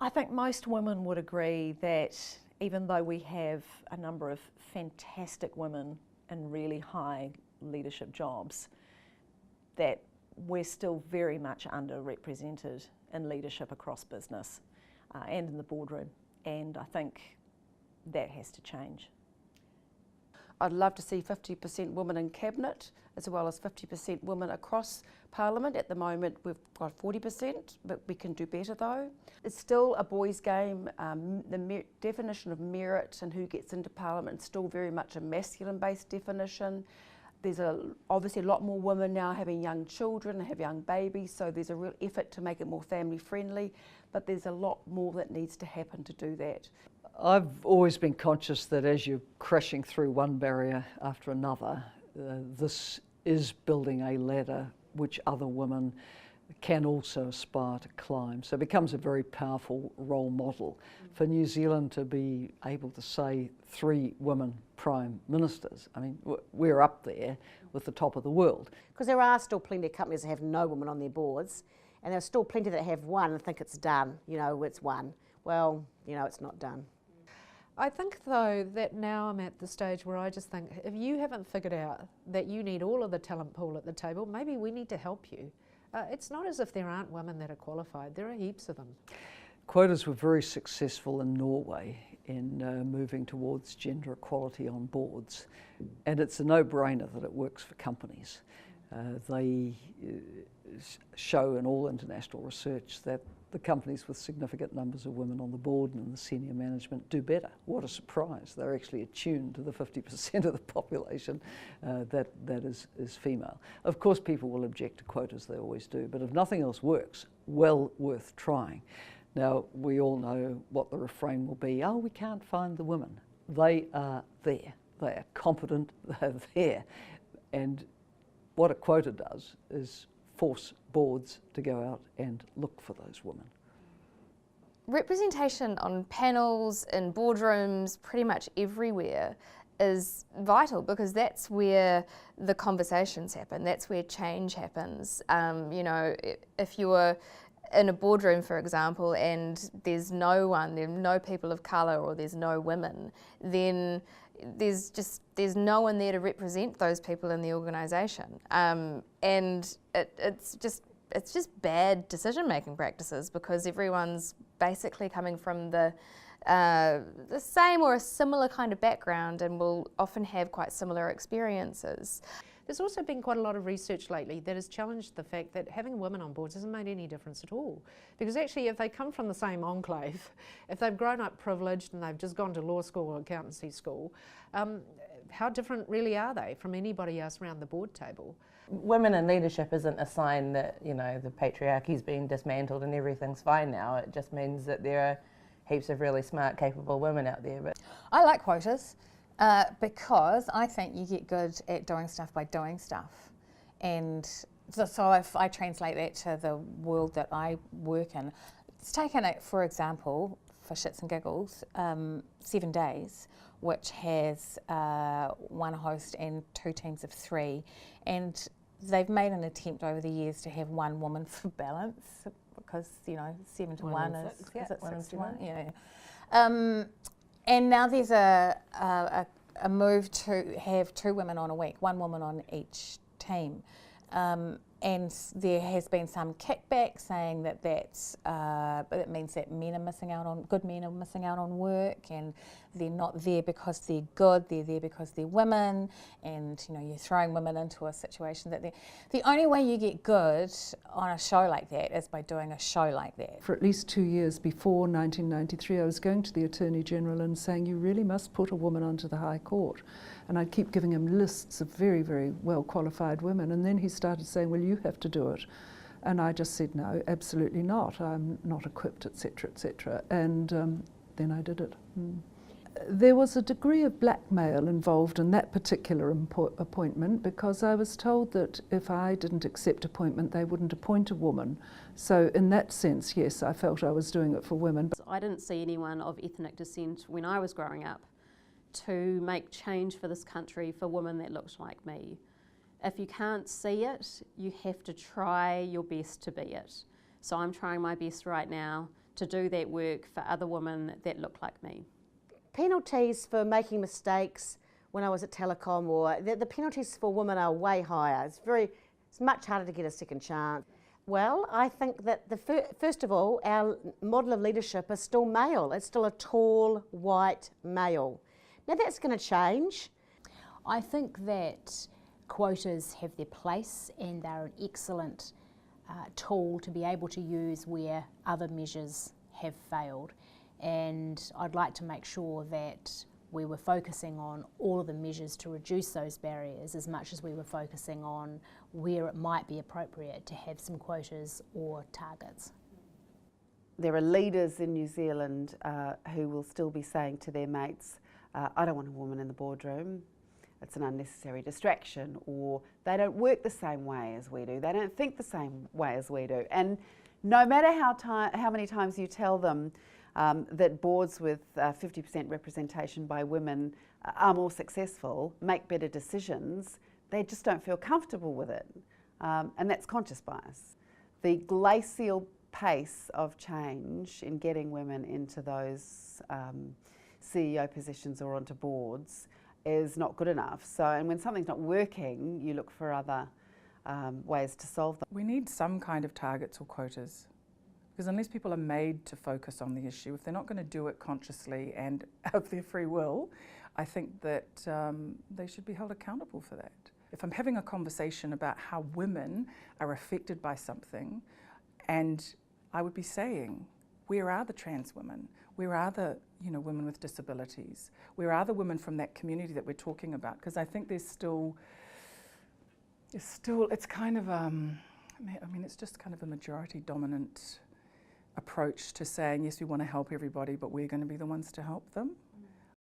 I think most women would agree that even though we have a number of fantastic women in really high leadership jobs, that we're still very much underrepresented in leadership across business and in the boardroom. And I think that has to change. I'd love to see 50% women in cabinet as well as 50% women across Parliament. At the moment we've got 40%, but we can do better though. It's still a boys' game. The definition of merit and who gets into Parliament is still very much a masculine-based definition. There's obviously a lot more women now having young children, have young babies, so there's a real effort to make it more family friendly, but there's a lot more that needs to happen to do that. I've always been conscious that as you're crashing through one barrier after another, this is building a ladder which other women can also aspire to climb. So it becomes a very powerful role model for New Zealand to be able to say 3 women prime ministers. I mean, we're up there with the top of the world. Because there are still plenty of companies that have no women on their boards, and there's still plenty that have one and think it's done, you know, it's one. Well, you know, it's not done. I think though that now I'm at the stage where I just think if you haven't figured out that you need all of the talent pool at the table, maybe we need to help you. It's not as if there aren't women that are qualified, there are heaps of them. Quotas were very successful in Norway in moving towards gender equality on boards, and it's a no-brainer that it works for companies. They show in all international research that the companies with significant numbers of women on the board and in the senior management do better. What a surprise. They're actually attuned to the 50% of the population that is female. Of course people will object to quotas, they always do, but if nothing else works, well worth trying. Now we all know what the refrain will be, oh, we can't find the women. They are there, they are competent, they're there. And what a quota does is force boards to go out and look for those women. Representation on panels, in boardrooms, pretty much everywhere is vital because that's where the conversations happen, that's where change happens. You know, if you're in a boardroom, for example, and there's no one, there are no people of colour or there's no women, then there's no one there to represent those people in the organisation, and it's just bad decision-making practices because everyone's basically coming from the same or a similar kind of background and will often have quite similar experiences. There's also been quite a lot of research lately that has challenged the fact that having women on boards hasn't made any difference at all. Because actually if they come from the same enclave, if they've grown up privileged and they've just gone to law school or accountancy school, how different really are they from anybody else around the board table? Women in leadership isn't a sign that, you know, the patriarchy's been dismantled and everything's fine now. It just means that there are heaps of really smart, capable women out there. But I like quotas. Because I think you get good at doing stuff by doing stuff. And so if I translate that to the world that I work in, it's taken it, for example, for shits and giggles, 7 Days, which has one host and 2 teams of 3. And they've made an attempt over the years to have one woman for balance because, you know, 7 to 1 is 6 to 1? Yeah. And now there's a move to have 2 women on a week, 1 woman on each team. And there has been some kickback saying that that means that men are missing out on, good men are missing out on work, and they're not there because they're good, they're there because they're women, and you know, you're throwing women into a situation that the only way you get good on a show like that is by doing a show like that. For at least 2 years before 1993, I was going to the Attorney General and saying, you really must put a woman onto the High Court. And I'd keep giving him lists of very, very well qualified women, and then he started saying, well, you have to do it. And I just said, no, absolutely not. I'm not equipped, etc., etc. And then I did it. There was a degree of blackmail involved in that particular appointment because I was told that if I didn't accept appointment, they wouldn't appoint a woman. So in that sense, yes, I felt I was doing it for women. I didn't see anyone of ethnic descent when I was growing up to make change for this country for women that looked like me. If you can't see it, you have to try your best to be it. So I'm trying my best right now to do that work for other women that look like me. Penalties for making mistakes when I was at Telecom, or the penalties for women are way higher. It's much harder to get a second chance. Well, I think that first of all, our model of leadership is still male. It's still a tall, white male. Now that's going to change. I think that quotas have their place and they're an excellent tool to be able to use where other measures have failed. And I'd like to make sure that we were focusing on all of the measures to reduce those barriers as much as we were focusing on where it might be appropriate to have some quotas or targets. There are leaders in New Zealand who will still be saying to their mates, I don't want a woman in the boardroom, it's an unnecessary distraction, or they don't work the same way as we do, they don't think the same way as we do. And no matter how many times you tell them that boards with 50% representation by women are more successful, make better decisions, they just don't feel comfortable with it. And that's conscious bias. The glacial pace of change in getting women into those CEO positions or onto boards is not good enough. So, and when something's not working, you look for other ways to solve them. We need some kind of targets or quotas. Because unless people are made to focus on the issue, if they're not going to do it consciously and of their free will, I think that they should be held accountable for that. If I'm having a conversation about how women are affected by something, and I would be saying, where are the trans women? Where are the women with disabilities? Where are the women from that community that we're talking about? Because I think it's kind of, it's just kind of a majority dominant approach to saying, yes, we want to help everybody, but we're going to be the ones to help them.